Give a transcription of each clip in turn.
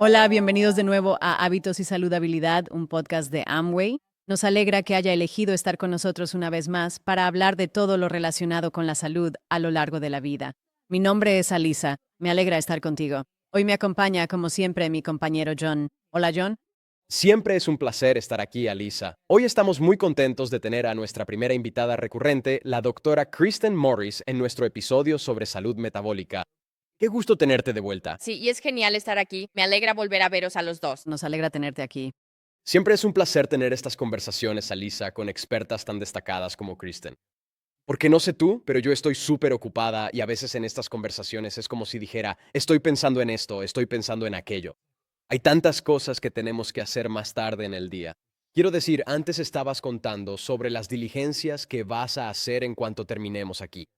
Hola, bienvenidos de nuevo a Hábitos y Saludabilidad, un podcast de Amway. Nos alegra que haya elegido estar con nosotros una vez más para hablar de todo lo relacionado con la salud a lo largo de la vida. Mi nombre es Alisa. Me alegra estar contigo. Hoy me acompaña, como siempre, mi compañero John. Hola, John. Siempre es un placer estar aquí, Alisa. Hoy estamos muy contentos de tener a nuestra primera invitada recurrente, la doctora Kristen Morris, en nuestro episodio sobre salud metabólica. Qué gusto tenerte de vuelta. Sí, y es genial estar aquí. Me alegra volver a veros a los dos. Nos alegra tenerte aquí. Siempre es un placer tener estas conversaciones, Alisa, con expertas tan destacadas como Kristen. Porque no sé tú, pero yo estoy súper ocupada y a veces en estas conversaciones es como si dijera, estoy pensando en esto, estoy pensando en aquello. Hay tantas cosas que tenemos que hacer más tarde en el día. Quiero decir, antes estabas contando sobre las diligencias que vas a hacer en cuanto terminemos aquí.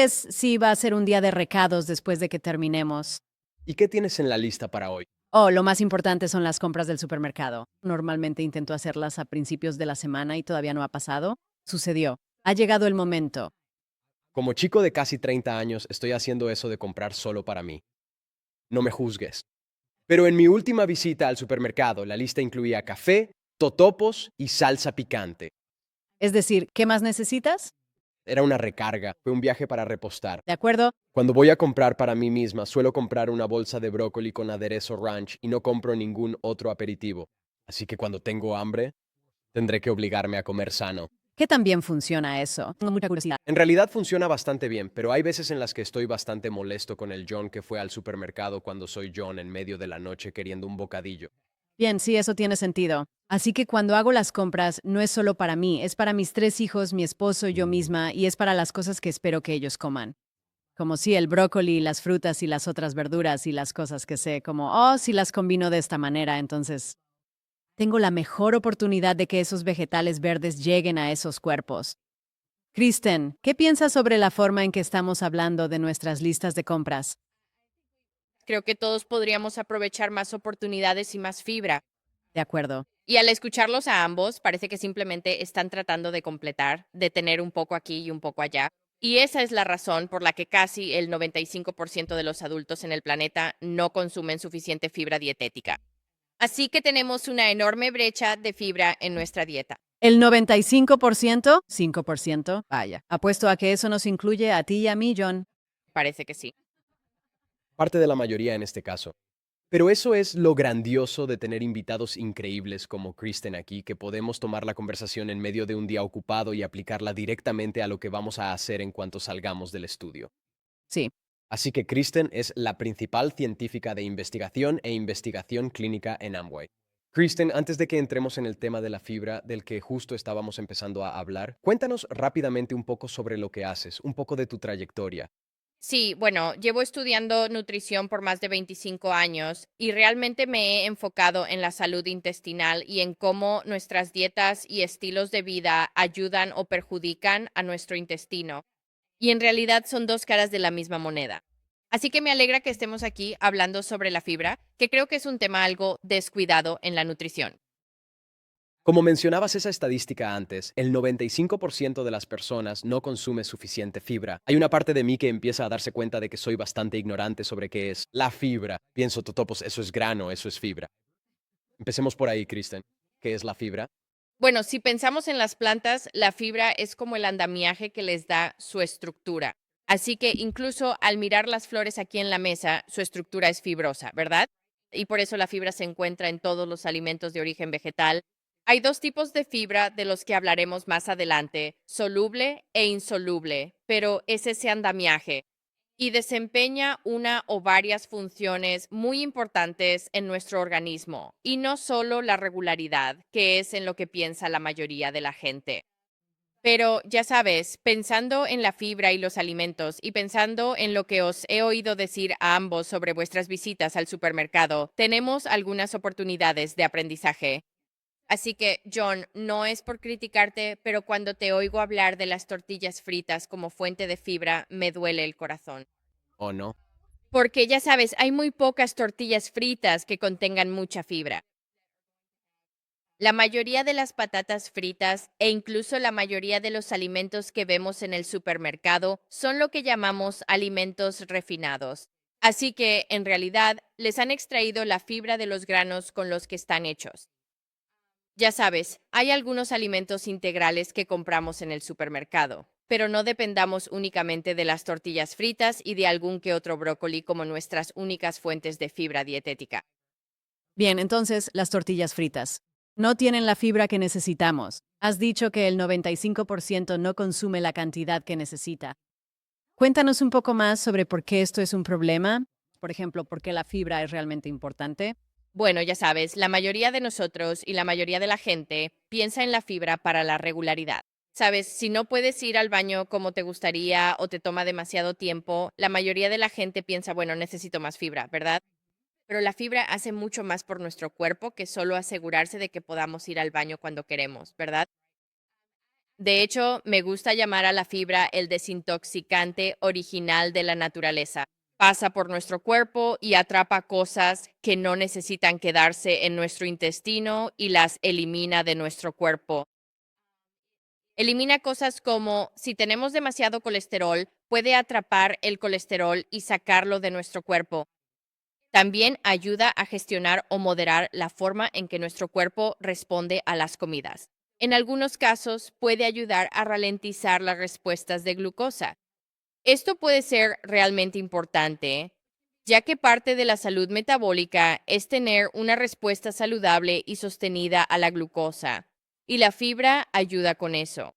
Sí, va a ser un día de recados después de que terminemos. ¿Y qué tienes en la lista para hoy? Oh, lo más importante son las compras del supermercado. Normalmente intento hacerlas a principios de la semana y todavía no ha pasado. Sucedió. Ha llegado el momento. Como chico de casi 30 años, estoy haciendo eso de comprar solo para mí. No me juzgues. Pero en mi última visita al supermercado, la lista incluía café, totopos y salsa picante. Es decir, ¿qué más necesitas? Era una recarga, fue un viaje para repostar. ¿De acuerdo? Cuando voy a comprar para mí misma, suelo comprar una bolsa de brócoli con aderezo ranch y no compro ningún otro aperitivo. Así que cuando tengo hambre, tendré que obligarme a comer sano. ¿Qué tan bien funciona eso? Tengo mucha curiosidad. En realidad funciona bastante bien, pero hay veces en las que estoy bastante molesto con el John que fue al supermercado cuando soy John en medio de la noche queriendo un bocadillo. Bien, sí, eso tiene sentido. Así que cuando hago las compras, no es solo para mí, es para mis 3 hijos, mi esposo, yo misma, y es para las cosas que espero que ellos coman. Como si el brócoli, las frutas y las otras verduras y las cosas que sé, como, oh, si las combino de esta manera, entonces tengo la mejor oportunidad de que esos vegetales verdes lleguen a esos cuerpos. Kristen, ¿qué piensas sobre la forma en que estamos hablando de nuestras listas de compras? Creo que todos podríamos aprovechar más oportunidades y más fibra. De acuerdo. Y al escucharlos a ambos, parece que simplemente están tratando de completar, de tener un poco aquí y un poco allá. Y esa es la razón por la que casi el 95% de los adultos en el planeta no consumen suficiente fibra dietética. Así que tenemos una enorme brecha de fibra en nuestra dieta. ¿El 95%? 5%. Vaya. Apuesto a que eso nos incluye a ti y a mí, John. Parece que sí. Parte de la mayoría en este caso. Pero eso es lo grandioso de tener invitados increíbles como Kristen aquí, que podemos tomar la conversación en medio de un día ocupado y aplicarla directamente a lo que vamos a hacer en cuanto salgamos del estudio. Sí. Así que Kristen es la principal científica de investigación e investigación clínica en Amway. Kristen, antes de que entremos en el tema de la fibra del que justo estábamos empezando a hablar, cuéntanos rápidamente un poco sobre lo que haces, un poco de tu trayectoria. Sí, bueno, llevo estudiando nutrición por más de 25 años y realmente me he enfocado en la salud intestinal y en cómo nuestras dietas y estilos de vida ayudan o perjudican a nuestro intestino. Y en realidad son dos caras de la misma moneda. Así que me alegra que estemos aquí hablando sobre la fibra, que creo que es un tema algo descuidado en la nutrición. Como mencionabas esa estadística antes, el 95% de las personas no consume suficiente fibra. Hay una parte de mí que empieza a darse cuenta de que soy bastante ignorante sobre qué es la fibra. Pienso, totopos, eso es grano, eso es fibra. Empecemos por ahí, Kristen. ¿Qué es la fibra? Bueno, si pensamos en las plantas, la fibra es como el andamiaje que les da su estructura. Así que incluso al mirar las flores aquí en la mesa, su estructura es fibrosa, ¿verdad? Y por eso la fibra se encuentra en todos los alimentos de origen vegetal. Hay dos tipos de fibra de los que hablaremos más adelante, soluble e insoluble, pero es ese andamiaje y desempeña una o varias funciones muy importantes en nuestro organismo, y no solo la regularidad, que es en lo que piensa la mayoría de la gente. Pero ya sabes, pensando en la fibra y los alimentos y pensando en lo que os he oído decir a ambos sobre vuestras visitas al supermercado, tenemos algunas oportunidades de aprendizaje. Así que, John, no es por criticarte, pero cuando te oigo hablar de las tortillas fritas como fuente de fibra, me duele el corazón. ¿O no? Porque ya sabes, hay muy pocas tortillas fritas que contengan mucha fibra. La mayoría de las patatas fritas e incluso la mayoría de los alimentos que vemos en el supermercado son lo que llamamos alimentos refinados. Así que, en realidad, les han extraído la fibra de los granos con los que están hechos. Ya sabes, hay algunos alimentos integrales que compramos en el supermercado, pero no dependamos únicamente de las tortillas fritas y de algún que otro brócoli como nuestras únicas fuentes de fibra dietética. Bien, entonces, las tortillas fritas. No tienen la fibra que necesitamos. Has dicho que el 95% no consume la cantidad que necesita. Cuéntanos un poco más sobre por qué esto es un problema. Por ejemplo, por qué la fibra es realmente importante. Bueno, ya sabes, la mayoría de nosotros y la mayoría de la gente piensa en la fibra para la regularidad. Sabes, si no puedes ir al baño como te gustaría o te toma demasiado tiempo, la mayoría de la gente piensa, bueno, necesito más fibra, ¿verdad? Pero la fibra hace mucho más por nuestro cuerpo que solo asegurarse de que podamos ir al baño cuando queremos, ¿verdad? De hecho, me gusta llamar a la fibra el desintoxicante original de la naturaleza. Pasa por nuestro cuerpo y atrapa cosas que no necesitan quedarse en nuestro intestino y las elimina de nuestro cuerpo. Elimina cosas como, si tenemos demasiado colesterol, puede atrapar el colesterol y sacarlo de nuestro cuerpo. También ayuda a gestionar o moderar la forma en que nuestro cuerpo responde a las comidas. En algunos casos, puede ayudar a ralentizar las respuestas de glucosa. Esto puede ser realmente importante, ya que parte de la salud metabólica es tener una respuesta saludable y sostenida a la glucosa, y la fibra ayuda con eso.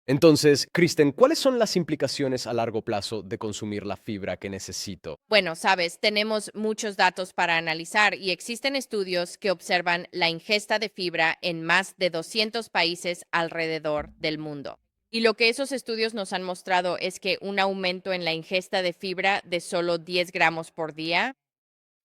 Entonces, Kristen, ¿cuáles son las implicaciones a largo plazo de consumir la fibra que necesito? Bueno, sabes, tenemos muchos datos para analizar y existen estudios que observan la ingesta de fibra en más de 200 países alrededor del mundo. Y lo que esos estudios nos han mostrado es que un aumento en la ingesta de fibra de solo 10 gramos por día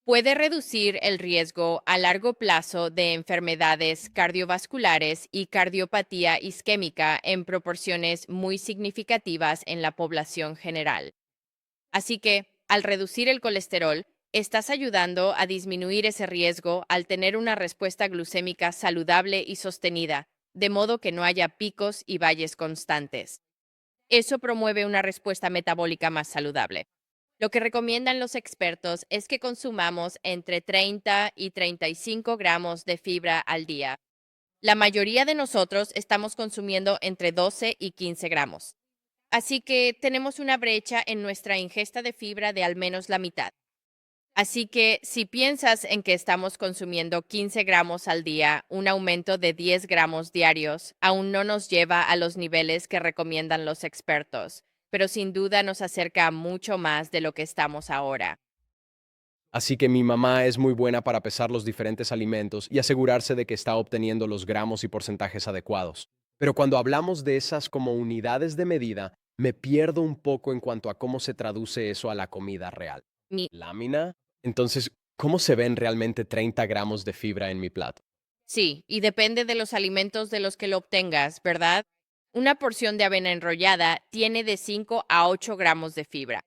puede reducir el riesgo a largo plazo de enfermedades cardiovasculares y cardiopatía isquémica en proporciones muy significativas en la población general. Así que, al reducir el colesterol, estás ayudando a disminuir ese riesgo al tener una respuesta glucémica saludable y sostenida, de modo que no haya picos y valles constantes. Eso promueve una respuesta metabólica más saludable. Lo que recomiendan los expertos es que consumamos entre 30 y 35 gramos de fibra al día. La mayoría de nosotros estamos consumiendo entre 12 y 15 gramos. Así que tenemos una brecha en nuestra ingesta de fibra de al menos la mitad. Así que si piensas en que estamos consumiendo 15 gramos al día, un aumento de 10 gramos diarios aún no nos lleva a los niveles que recomiendan los expertos, pero sin duda nos acerca a mucho más de lo que estamos ahora. Así que mi mamá es muy buena para pesar los diferentes alimentos y asegurarse de que está obteniendo los gramos y porcentajes adecuados. Pero cuando hablamos de esas como unidades de medida, me pierdo un poco en cuanto a cómo se traduce eso a la comida real. Mi- ¿Lámina? Entonces, ¿cómo se ven realmente 30 gramos de fibra en mi plato? Sí, y depende de los alimentos de los que lo obtengas, ¿verdad? Una porción de avena enrollada tiene de 5 a 8 gramos de fibra.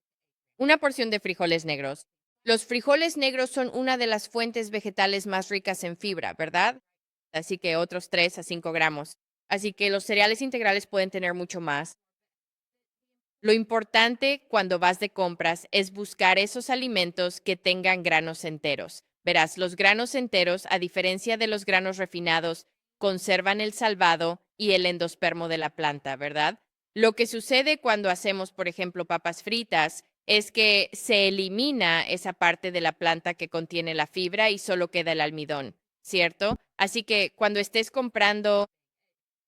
Una porción de frijoles negros. Los frijoles negros son una de las fuentes vegetales más ricas en fibra, ¿verdad? Así que otros 3 a 5 gramos. Así que los cereales integrales pueden tener mucho más. Lo importante cuando vas de compras es buscar esos alimentos que tengan granos enteros. Verás, los granos enteros, a diferencia de los granos refinados, conservan el salvado y el endospermo de la planta, ¿verdad? Lo que sucede cuando hacemos, por ejemplo, papas fritas, es que se elimina esa parte de la planta que contiene la fibra y solo queda el almidón, ¿cierto? Así que cuando estés comprando,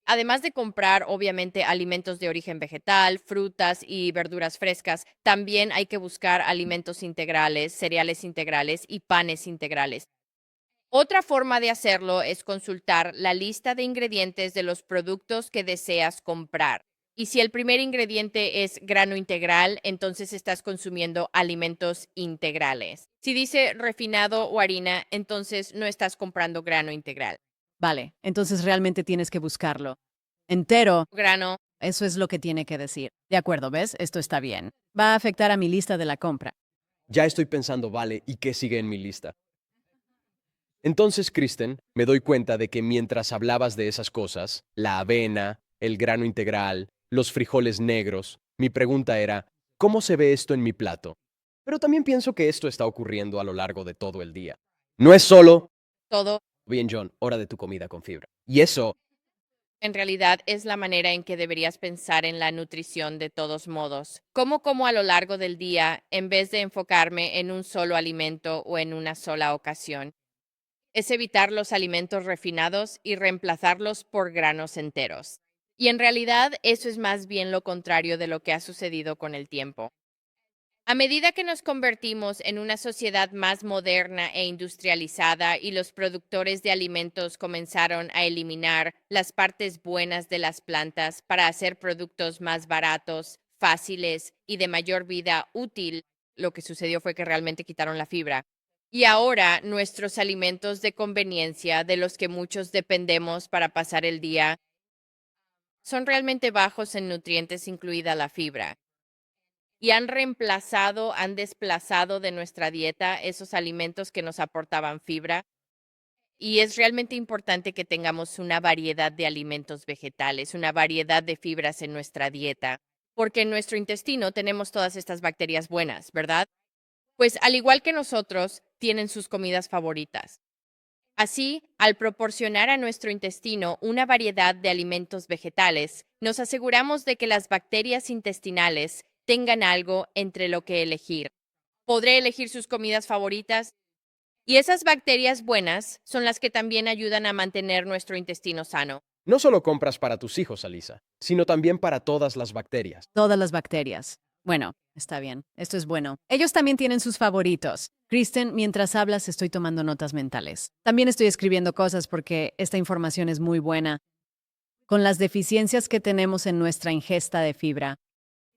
además de comprar, obviamente, alimentos de origen vegetal, frutas y verduras frescas, también hay que buscar alimentos integrales, cereales integrales y panes integrales. Otra forma de hacerlo es consultar la lista de ingredientes de los productos que deseas comprar. Y si el primer ingrediente es grano integral, entonces estás consumiendo alimentos integrales. Si dice refinado o harina, entonces no estás comprando grano integral. Vale, entonces realmente tienes que buscarlo. Entero, Grano. eso es lo que tiene que decir. De acuerdo, ¿ves? Esto está bien. Va a afectar a mi lista de la compra. Ya estoy pensando, vale, ¿y qué sigue en mi lista? Entonces, Kristen, me doy cuenta de que mientras hablabas de esas cosas, la avena, el grano integral, los frijoles negros, mi pregunta era, ¿cómo se ve esto en mi plato? Pero también pienso que esto está ocurriendo a lo largo de todo el día. No es solo, Todo bien John, hora de tu comida con fibra. Y eso, en realidad es la manera en que deberías pensar en la nutrición de todos modos. ¿Cómo como a lo largo del día en vez de enfocarme en un solo alimento o en una sola ocasión? Es evitar los alimentos refinados y reemplazarlos por granos enteros. Y en realidad eso es más bien lo contrario de lo que ha sucedido con el tiempo. A medida que nos convertimos en una sociedad más moderna e industrializada y los productores de alimentos comenzaron a eliminar las partes buenas de las plantas para hacer productos más baratos, fáciles y de mayor vida útil, lo que sucedió fue que realmente quitaron la fibra. Y ahora nuestros alimentos de conveniencia, de los que muchos dependemos para pasar el día, son realmente bajos en nutrientes, incluida la fibra, y han desplazado de nuestra dieta esos alimentos que nos aportaban fibra. Y es realmente importante que tengamos una variedad de alimentos vegetales, una variedad de fibras en nuestra dieta, porque en nuestro intestino tenemos todas estas bacterias buenas, ¿verdad? Pues al igual que nosotros, tienen sus comidas favoritas. Así, al proporcionar a nuestro intestino una variedad de alimentos vegetales, nos aseguramos de que las bacterias intestinales tengan algo entre lo que elegir. Podré elegir sus comidas favoritas y esas bacterias buenas son las que también ayudan a mantener nuestro intestino sano. no solo compras para tus hijos, Alisa, sino también para todas las bacterias. Todas las bacterias. Bueno, está bien. Esto es bueno. Ellos también tienen sus favoritos. Kristen, mientras hablas estoy tomando notas mentales. También estoy escribiendo cosas porque esta información es muy buena. Con las deficiencias que tenemos en nuestra ingesta de fibra,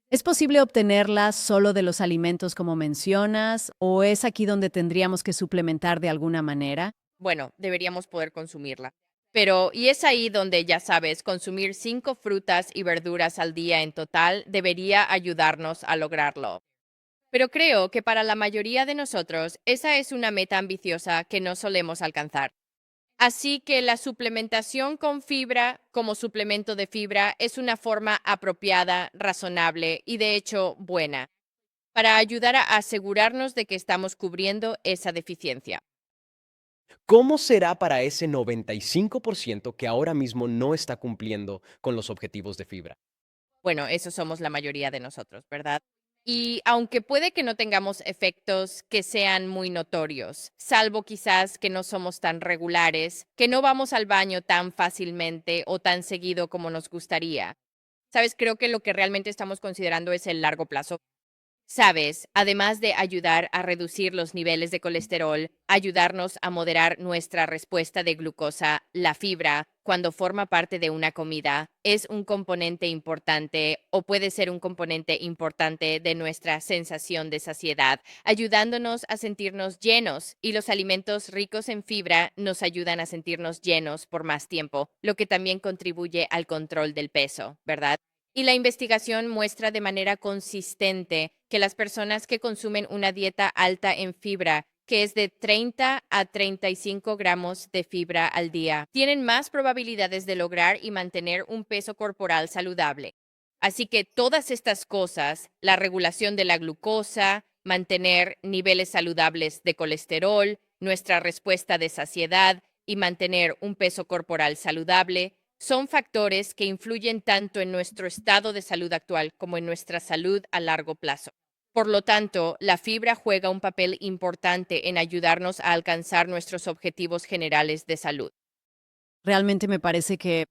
¿es posible obtenerlas solo de los alimentos como mencionas o es aquí donde tendríamos que suplementar de alguna manera? Bueno, deberíamos poder consumirla. Pero, y es ahí donde, ya sabes, consumir 5 frutas y verduras al día en total debería ayudarnos a lograrlo. Pero creo que para la mayoría de nosotros esa es una meta ambiciosa que no solemos alcanzar. Así que la suplementación con fibra como suplemento de fibra es una forma apropiada, razonable y de hecho buena para ayudar a asegurarnos de que estamos cubriendo esa deficiencia. ¿Cómo será para ese 95% que ahora mismo no está cumpliendo con los objetivos de fibra? Bueno, eso somos la mayoría de nosotros, ¿verdad? Y aunque puede que no tengamos efectos que sean muy notorios, salvo quizás que no somos tan regulares, que no vamos al baño tan fácilmente o tan seguido como nos gustaría, sabes, creo que lo que realmente estamos considerando es el largo plazo. Sabes, además de ayudar a reducir los niveles de colesterol, ayudarnos a moderar nuestra respuesta de glucosa, la fibra, cuando forma parte de una comida, es un componente importante o puede ser un componente importante de nuestra sensación de saciedad, ayudándonos a sentirnos llenos, y los alimentos ricos en fibra nos ayudan a sentirnos llenos por más tiempo, lo que también contribuye al control del peso, ¿verdad? Y la investigación muestra de manera consistente que las personas que consumen una dieta alta en fibra, que es de 30 a 35 gramos de fibra al día, tienen más probabilidades de lograr y mantener un peso corporal saludable. Así que todas estas cosas, la regulación de la glucosa, mantener niveles saludables de colesterol, nuestra respuesta de saciedad y mantener un peso corporal saludable, son factores que influyen tanto en nuestro estado de salud actual como en nuestra salud a largo plazo. Por lo tanto, la fibra juega un papel importante en ayudarnos a alcanzar nuestros objetivos generales de salud. Realmente me parece que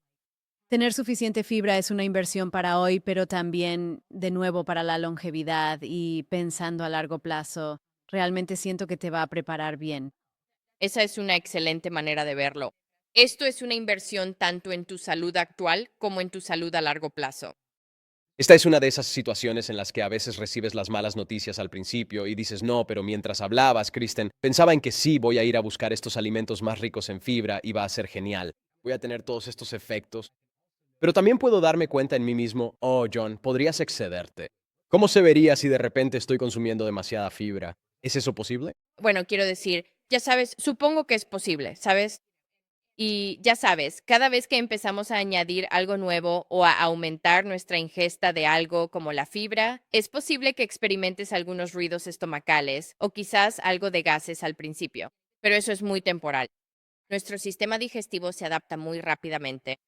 tener suficiente fibra es una inversión para hoy, pero también, de nuevo, para la longevidad y pensando a largo plazo, realmente siento que te va a preparar bien. Esa es una excelente manera de verlo. Esto es una inversión tanto en tu salud actual como en tu salud a largo plazo. Esta es una de esas situaciones en las que a veces recibes las malas noticias al principio y dices, no, pero mientras hablabas, Kristen, pensaba en que sí, voy a ir a buscar estos alimentos más ricos en fibra y va a ser genial. Voy a tener todos estos efectos. Pero también puedo darme cuenta en mí mismo, oh, John, podrías excederte. ¿Cómo se vería si de repente estoy consumiendo demasiada fibra? ¿Es eso posible? Bueno, quiero decir, ya sabes, supongo que es posible, ¿sabes? Y ya sabes, cada vez que empezamos a añadir algo nuevo o a aumentar nuestra ingesta de algo como la fibra, es posible que experimentes algunos ruidos estomacales o quizás algo de gases al principio, pero eso es muy temporal. Nuestro sistema digestivo se adapta muy rápidamente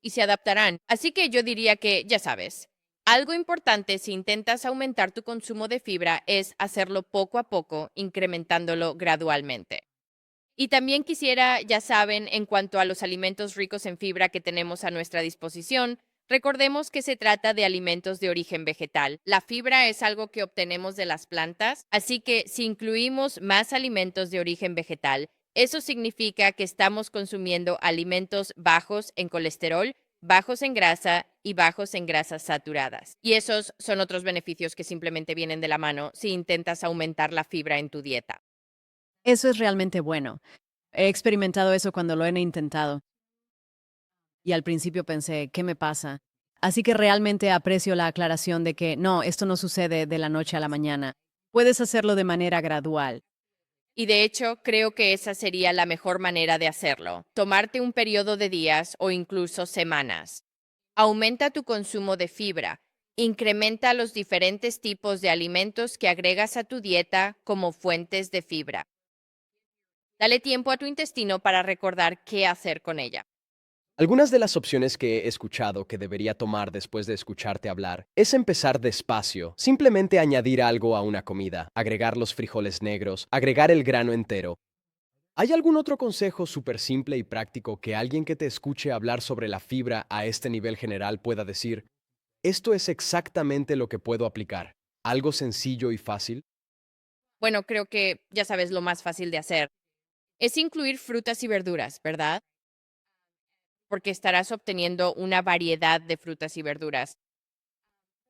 y se adaptarán. Así que yo diría que, ya sabes, algo importante si intentas aumentar tu consumo de fibra es hacerlo poco a poco, incrementándolo gradualmente. Y también quisiera, ya saben, en cuanto a los alimentos ricos en fibra que tenemos a nuestra disposición, recordemos que se trata de alimentos de origen vegetal. La fibra es algo que obtenemos de las plantas, así que si incluimos más alimentos de origen vegetal, eso significa que estamos consumiendo alimentos bajos en colesterol, bajos en grasa y bajos en grasas saturadas. Y esos son otros beneficios que simplemente vienen de la mano si intentas aumentar la fibra en tu dieta. Eso es realmente bueno. He experimentado eso cuando lo he intentado. Y al principio pensé, ¿qué me pasa? Así que realmente aprecio la aclaración de que no, esto no sucede de la noche a la mañana. Puedes hacerlo de manera gradual. Y de hecho, creo que esa sería la mejor manera de hacerlo. Tomarte un periodo de días o incluso semanas. Aumenta tu consumo de fibra. Incrementa los diferentes tipos de alimentos que agregas a tu dieta como fuentes de fibra. Dale tiempo a tu intestino para recordar qué hacer con ella. Algunas de las opciones que he escuchado que debería tomar después de escucharte hablar es empezar despacio, simplemente añadir algo a una comida, agregar los frijoles negros, agregar el grano entero. ¿Hay algún otro consejo súper simple y práctico que alguien que te escuche hablar sobre la fibra a este nivel general pueda decir, esto es exactamente lo que puedo aplicar? ¿Algo sencillo y fácil? Bueno, creo que ya sabes lo más fácil de hacer. Es incluir frutas y verduras, ¿verdad? Porque estarás obteniendo una variedad de frutas y verduras.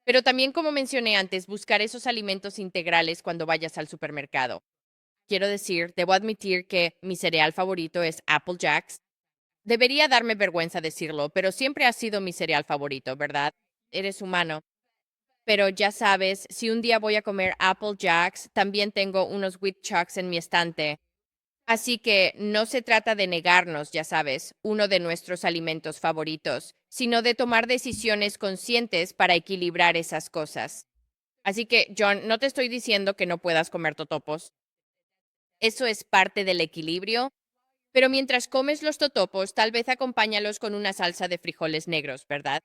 Pero también, como mencioné antes, buscar esos alimentos integrales cuando vayas al supermercado. Quiero decir, debo admitir que mi cereal favorito es Apple Jacks. Debería darme vergüenza decirlo, pero siempre ha sido mi cereal favorito, ¿verdad? Eres humano. Pero ya sabes, si un día voy a comer Apple Jacks, también tengo unos Wheat Chucks en mi estante. Así que no se trata de negarnos, ya sabes, uno de nuestros alimentos favoritos, sino de tomar decisiones conscientes para equilibrar esas cosas. Así que, John, no te estoy diciendo que no puedas comer totopos. Eso es parte del equilibrio, pero mientras comes los totopos, tal vez acompáñalos con una salsa de frijoles negros, ¿verdad?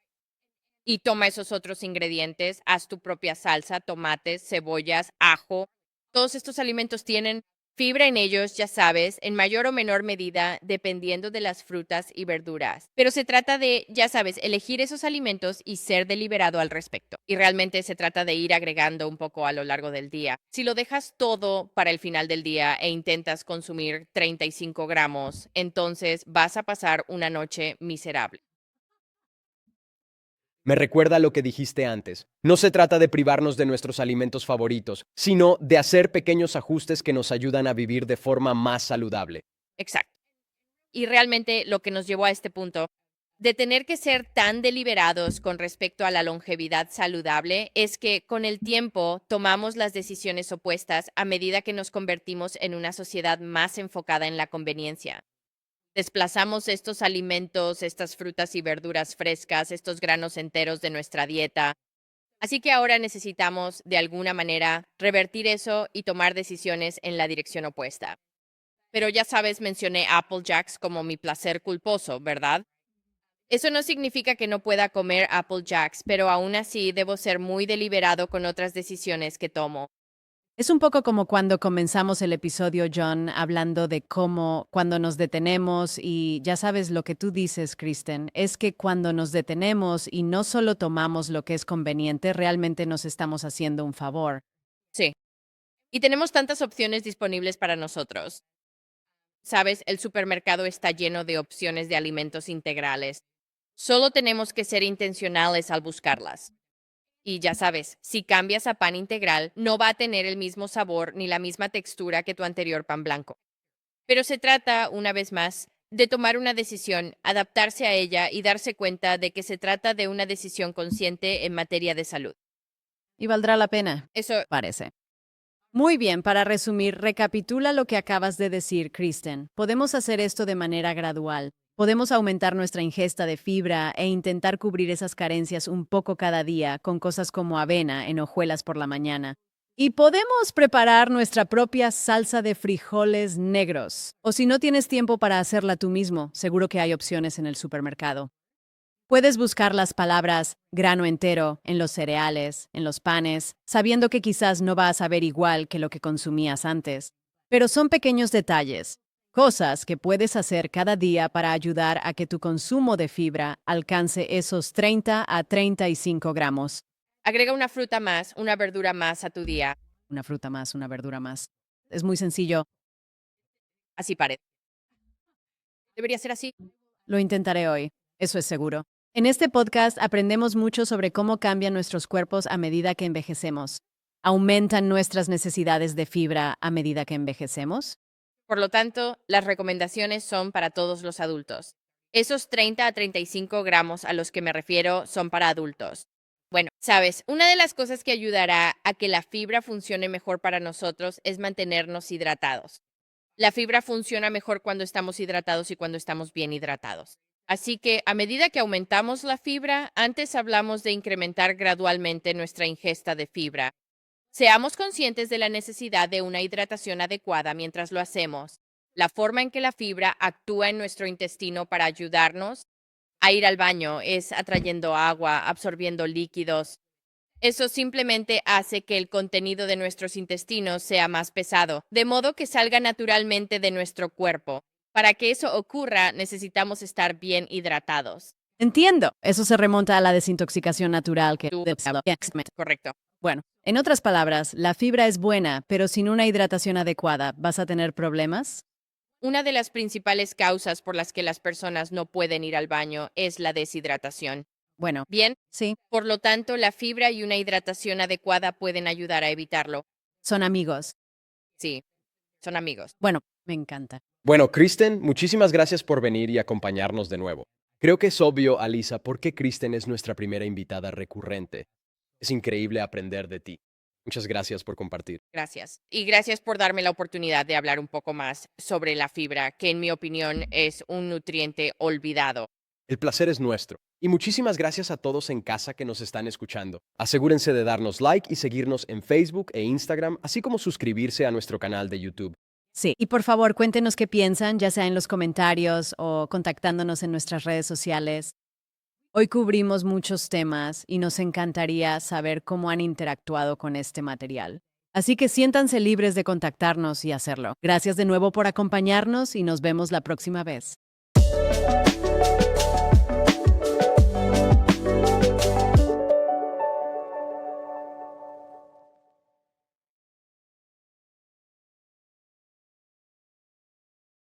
Y toma esos otros ingredientes, haz tu propia salsa, tomates, cebollas, ajo. Todos estos alimentos tienen fibra en ellos, ya sabes, en mayor o menor medida, dependiendo de las frutas y verduras. Pero se trata de, ya sabes, elegir esos alimentos y ser deliberado al respecto. Y realmente se trata de ir agregando un poco a lo largo del día. Si lo dejas todo para el final del día e intentas consumir 35 gramos, entonces vas a pasar una noche miserable. Me recuerda lo que dijiste antes. No se trata de privarnos de nuestros alimentos favoritos, sino de hacer pequeños ajustes que nos ayudan a vivir de forma más saludable. Exacto. Y realmente lo que nos llevó a este punto de tener que ser tan deliberados con respecto a la longevidad saludable es que con el tiempo tomamos las decisiones opuestas a medida que nos convertimos en una sociedad más enfocada en la conveniencia. Desplazamos estos alimentos, estas frutas y verduras frescas, estos granos enteros de nuestra dieta. Así que ahora necesitamos, de alguna manera, revertir eso y tomar decisiones en la dirección opuesta. Pero ya sabes, mencioné Apple Jacks como mi placer culposo, ¿verdad? Eso no significa que no pueda comer Apple Jacks, pero aún así debo ser muy deliberado con otras decisiones que tomo. Es un poco como cuando comenzamos el episodio, John, hablando de cómo cuando nos detenemos y ya sabes lo que tú dices, Kristen, es que cuando nos detenemos y no solo tomamos lo que es conveniente, realmente nos estamos haciendo un favor. Sí. Y tenemos tantas opciones disponibles para nosotros. Sabes, el supermercado está lleno de opciones de alimentos integrales. Solo tenemos que ser intencionales al buscarlas. Y ya sabes, si cambias a pan integral, no va a tener el mismo sabor ni la misma textura que tu anterior pan blanco. Pero se trata, una vez más, de tomar una decisión, adaptarse a ella y darse cuenta de que se trata de una decisión consciente en materia de salud. Y valdrá la pena, Eso, parece. Muy bien, para resumir, recapitula lo que acabas de decir, Kristen. Podemos hacer esto de manera gradual. Podemos aumentar nuestra ingesta de fibra e intentar cubrir esas carencias un poco cada día con cosas como avena en hojuelas por la mañana. Y podemos preparar nuestra propia salsa de frijoles negros. O si no tienes tiempo para hacerla tú mismo, seguro que hay opciones en el supermercado. Puedes buscar las palabras grano entero en los cereales, en los panes, sabiendo que quizás no vas a ver igual que lo que consumías antes. Pero son pequeños detalles, cosas que puedes hacer cada día para ayudar a que tu consumo de fibra alcance esos 30 a 35 gramos. Agrega una fruta más, una verdura más a tu día. Una fruta más, una verdura más. Es muy sencillo. Así parece. Debería ser así. Lo intentaré hoy, eso es seguro. En este podcast aprendemos mucho sobre cómo cambian nuestros cuerpos a medida que envejecemos. ¿Aumentan nuestras necesidades de fibra a medida que envejecemos? Por lo tanto, las recomendaciones son para todos los adultos. Esos 30 a 35 gramos a los que me refiero son para adultos. Bueno, sabes, una de las cosas que ayudará a que la fibra funcione mejor para nosotros es mantenernos hidratados. La fibra funciona mejor cuando estamos hidratados y cuando estamos bien hidratados. Así que a medida que aumentamos la fibra, antes hablamos de incrementar gradualmente nuestra ingesta de fibra. Seamos conscientes de la necesidad de una hidratación adecuada mientras lo hacemos. La forma en que la fibra actúa en nuestro intestino para ayudarnos a ir al baño es atrayendo agua, absorbiendo líquidos. Eso simplemente hace que el contenido de nuestros intestinos sea más pesado, de modo que salga naturalmente de nuestro cuerpo. Para que eso ocurra, necesitamos estar bien hidratados. Entiendo. Eso se remonta a la desintoxicación natural que... Correcto. Bueno, en otras palabras, la fibra es buena, pero sin una hidratación adecuada, ¿vas a tener problemas? Una de las principales causas por las que las personas no pueden ir al baño es la deshidratación. Bueno, Bien, sí, por lo tanto, la fibra y una hidratación adecuada pueden ayudar a evitarlo. son amigos. Sí, son amigos. Bueno, me encanta. Bueno, Kristen, muchísimas gracias por venir y acompañarnos de nuevo. Creo que es obvio, Alisa, por qué Kristen es nuestra primera invitada recurrente. Es increíble aprender de ti. Muchas gracias por compartir. Gracias. Y gracias por darme la oportunidad de hablar un poco más sobre la fibra, que en mi opinión es un nutriente olvidado. El placer es nuestro. Y muchísimas gracias a todos en casa que nos están escuchando. Asegúrense de darnos like y seguirnos en Facebook e Instagram, así como suscribirse a nuestro canal de YouTube. Sí, y por favor cuéntenos qué piensan, ya sea en los comentarios o contactándonos en nuestras redes sociales. Hoy cubrimos muchos temas y nos encantaría saber cómo han interactuado con este material. Así que siéntanse libres de contactarnos y hacerlo. Gracias de nuevo por acompañarnos y nos vemos la próxima vez.